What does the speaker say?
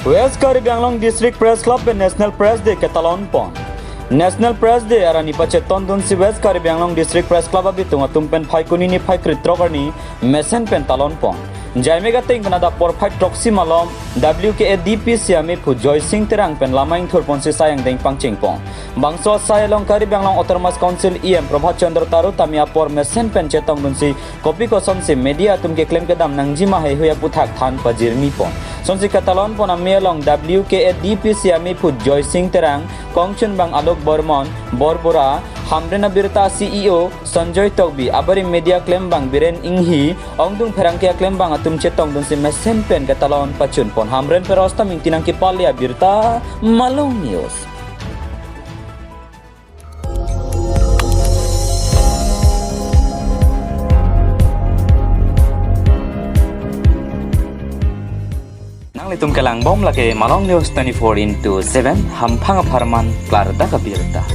West Karibianglong District Press Club and National Press Day ke Talon Pon. National Press Day arani paceton dun si West Karibianglong District Press Club abitung atumpen phai kunini phai kritrokarni mesen pen Talon Pon. Jaimega ting penada por phai troksi malom WKADP siami pu Joy Singh terang pen lamaing thurpon si sayang deng pangching pon. Bangso sayalong Karibianglong Autonomous Council EM Prabhat Chandra Taru tamia por mesen pen cetong dun si kopi kosom si media tum ke claim kedam nangjima hai huya puthak than pajirmi pon. Sonsi katalon pon amialong WKADP siami pu Joy Singh terang kongchun bang Alok Bormon Borbora Hamrena Birta CEO Sanjoy Togbi abari media claim bang Biren Inghi ongdung perangkia claim bang atum cetong dun si mesen pen katalon pacun pon Hamren perosta mingtinang kipalia Birta Malong News. Litum kelang bom lagi Malong News 24/7 hampang aparman Klarda Kabirta.